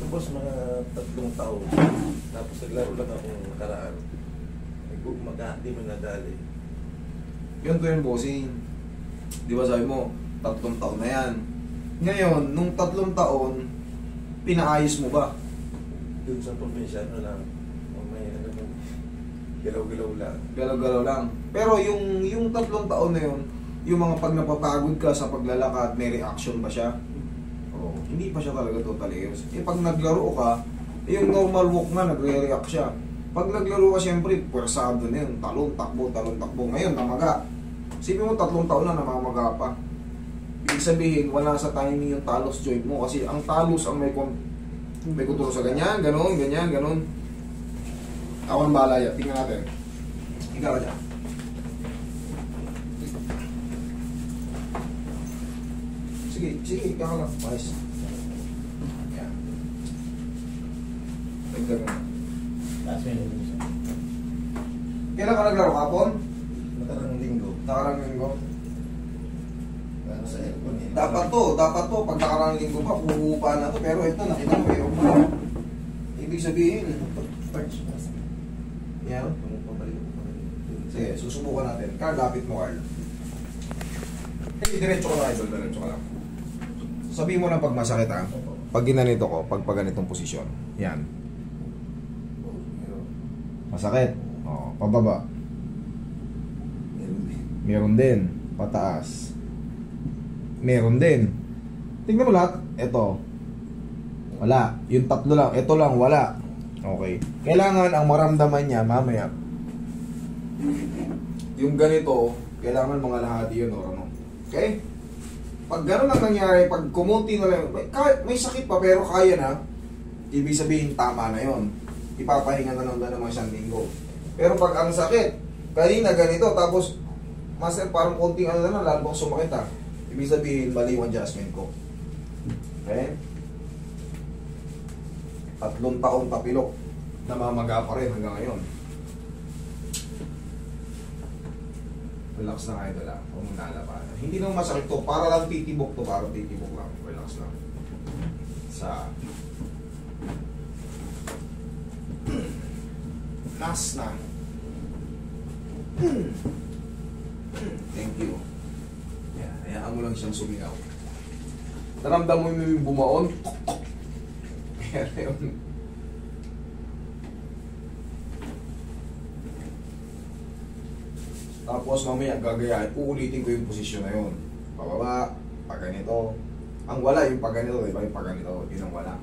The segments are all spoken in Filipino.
Ito boss, mga 3 taon. Tapos naglaro lang akong nakaraan. Mag-ahati mo nadali. Yun to yung bossing. Di ba sabi mo, 3 taon na yan. Ngayon, nung 3 taon, pinaayos mo ba? Doon sa probinsya, ano lang, may galaw-galaw lang. Galaw-galaw lang. Pero yung 3 taon na yun, yung mga pag napapagod ka sa paglalakad, may reaction ba siya? Oo. Hindi pa siya talaga totally ayos. Eh pag naglaro ka, yung normal walk na, nagre-react siya. Pag naglaro ka, siyempre, pwersado na yun. Talon, takbo. Ngayon, namaga. Sipin mo, 3 taon na namamaga pa. Ibig sabihin, wala sa timing yung talos joint mo. Kasi ang talos ang may kontrol sa ganyan, ganon. Ako ang bahala yan. Tingnan natin. Ikaw dyan. Sige, ikaw ka lang. Nice. Yan. Nagdagan na. Kailan ka naglaro kapon? Nakarang linggo. Nakarang linggo. Ano sa aircon eh. Dapat to. Pag nakarang linggo pa, puhupa na to. Pero ito, nakita mo, mayroon pa. Ibig sabihin, yan. Sige, susubukan natin. Carl, lapit mo, Carl. Diretso ka lang, idol. Diretso ka lang. Sabihin mo na pag masakit, ha? Pag ginanito ko, pag ganitong posisyon. Yan. Masakit. O, pababa. Meron din. Pataas. Meron din. Tingnan mo lahat. Ito. Wala. Yung 3 lang. Ito lang, wala. Okay. Kailangan ang maramdaman niya mamaya. Yung ganito, kailangan mga lahati yun or ano. Okay? Pag gano'n lang nangyari, pag kumunti na lang, may sakit pa pero kaya na, ibig sabihin tama na yon. Ipapahinga na lang ng mga 1 linggo. Pero pag ang sakit, kanina ganito, tapos master parang konting ano na lang, lalo bang sumakit ha. Ibig sabihin, mali yung adjustment ko. Okay? 3 taon tapilok, namamaga pa rin hanggang ngayon. Relax na kayo lang, huwag mong lalabanan. Hindi naman masakit to, para lang titibok to, para titibok lang. Relax lang. Last na. Thank you. Yan, hayaan mo lang siyang sumingaw. Naramdam mo yung bumaon? Kaya yun. Tapos mamaya gagayahin, uulitin ko yung posisyon na yun. Pababa, pag ganito. Ang wala yung pag ganito, diba? Yung pag ganito, yun ang wala.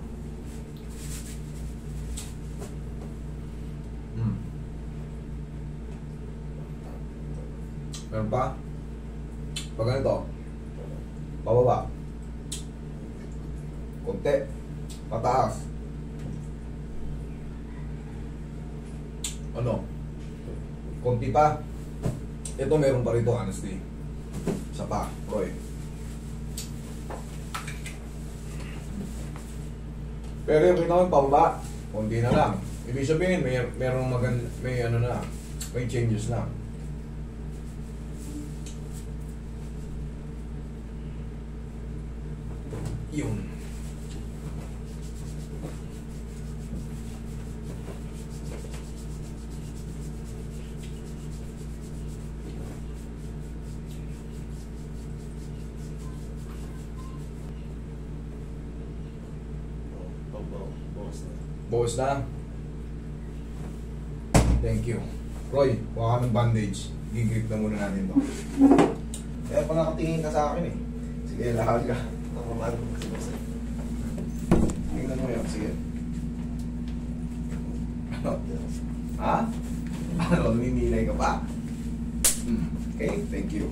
Meron pa? Pag ganito, pababa. Konti. Pataas. Ano? Konti pa. Ito meron pa rito, honestly. Isa pa, Roy. Pero yung kita mo yung pababa, konti na lang. Ibig sabihin, merong may ano na, may changes na. Yun. Bawas na. Thank you. Roy, kuha ka ng bandage. Gigrip na muna natin to. Kaya pa nakatingin ka sa akin eh. Sige, lahal ka. Tingnan mo yun, sige. Ha? Ano, luminilay ka pa? Okay, thank you.